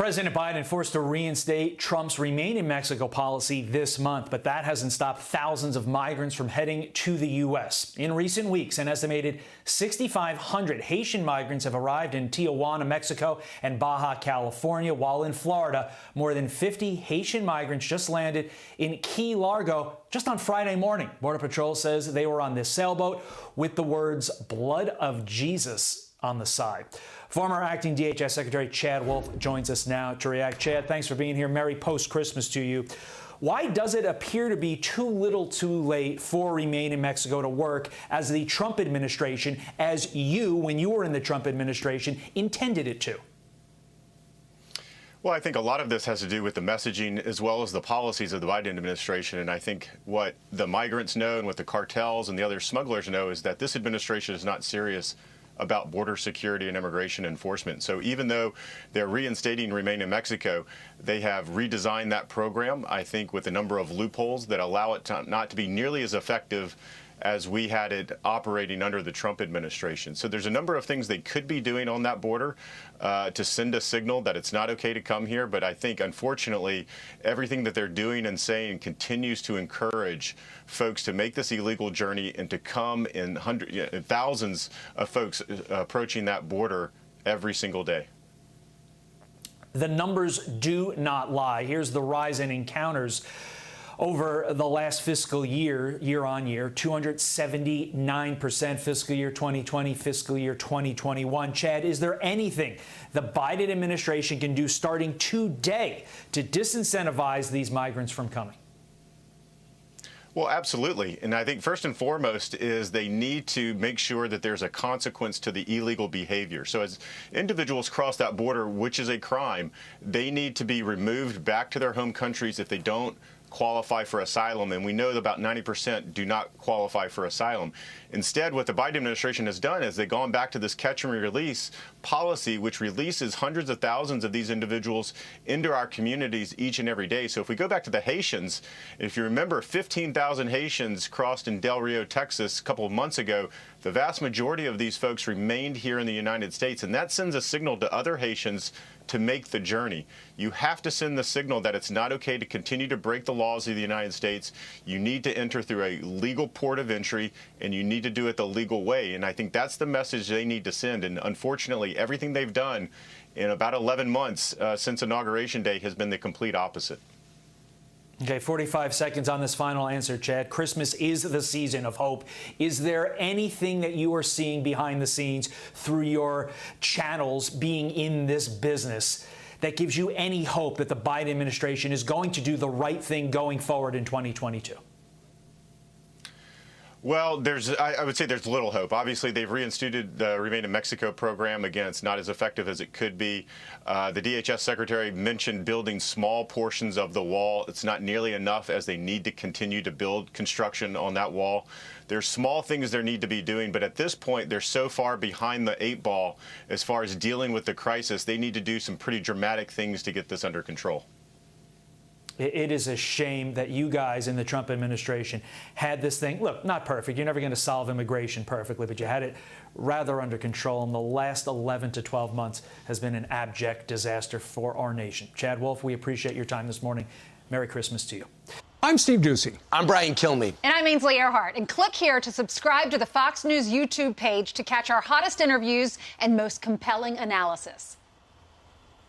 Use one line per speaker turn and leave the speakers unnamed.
President Biden forced to reinstate Trump's Remain in Mexico policy this month, but that hasn't stopped thousands of migrants from heading to the U.S. In recent weeks, an estimated 6,500 Haitian migrants have arrived in Tijuana, Mexico, and Baja, California, while in Florida, more than 50 Haitian migrants just landed in Key Largo just on Friday morning. Border Patrol says they were on this sailboat with the words "Blood of Jesus" on the side. Former acting DHS Secretary Chad Wolf joins us now to react. Chad, thanks for being here. Merry post-Christmas to you. Why does it appear to be too little too late for Remain in Mexico to work as the Trump administration, as you, when you were in the Trump administration, intended it to?
Well, I think a lot of this has to do with the messaging as well as the policies of the Biden administration. And I think what the migrants know and what the cartels and the other smugglers know is that this administration is not serious about border security and immigration enforcement. So even though they're reinstating Remain in Mexico, they have redesigned that program, I think, with a number of loopholes that allow it not to be nearly as effective as we had it operating under the Trump administration. So there's a number of things they could be doing on that border to send a signal that it's not okay to come here. But I think, unfortunately, everything that they're doing and saying continues to encourage folks to make this illegal journey and to come in thousands of folks approaching that border every single day.
The numbers do not lie. Here's the rise in encounters over the last fiscal year, year on year, 279% fiscal year 2020, fiscal year 2021. Chad, is there anything the Biden administration can do starting today to disincentivize these migrants from coming?
Well, absolutely. And I think first and foremost is they need to make sure that there's a consequence to the illegal behavior. So as individuals cross that border, which is a crime, they need to be removed back to their home countries if they don't qualify for asylum, and we know that about 90% do not qualify for asylum. Instead, what the Biden administration has done is they've gone back to this catch and release policy, which releases hundreds of thousands of these individuals into our communities each and every day. So if we go back to the Haitians, if you remember, 15,000 Haitians crossed in Del Rio, Texas a couple of months ago. The vast majority of these folks remained here in the United States, and that sends a signal to other Haitians to make the journey. You have to send the signal that it's not okay to continue to break the laws of the United States. You need to enter through a legal port of entry, and you need to do it the legal way. And I think that's the message they need to send. And unfortunately, everything they've done in about 11 months since Inauguration Day has been the complete opposite.
Okay, 45 seconds on this final answer, Chad. Christmas is the season of hope. Is there anything that you are seeing behind the scenes through your channels being in this business that gives you any hope that the Biden administration is going to do the right thing going forward in 2022?
Well, I would say there's little hope. Obviously, they've reinstituted the Remain in Mexico program. Again, it's not as effective as it could be. The DHS secretary mentioned building small portions of the wall. It's not nearly enough, as they need to continue to build construction on that wall. There's small things they need to be doing, but at this point, they're so far behind the 8 ball as far as dealing with the crisis. They need to do some pretty dramatic things to get this under control.
It is a shame that you guys in the Trump administration had this thing. Look, not perfect. You're never going to solve immigration perfectly, but you had it rather under control. And the last 11 to 12 months has been an abject disaster for our nation. Chad Wolf, we appreciate your time this morning. Merry Christmas to you.
I'm Steve Doocy.
I'm Brian Kilmeade.
And I'm Ainsley Earhart. And click here to subscribe to the Fox News YouTube page to catch our hottest interviews and most compelling analysis.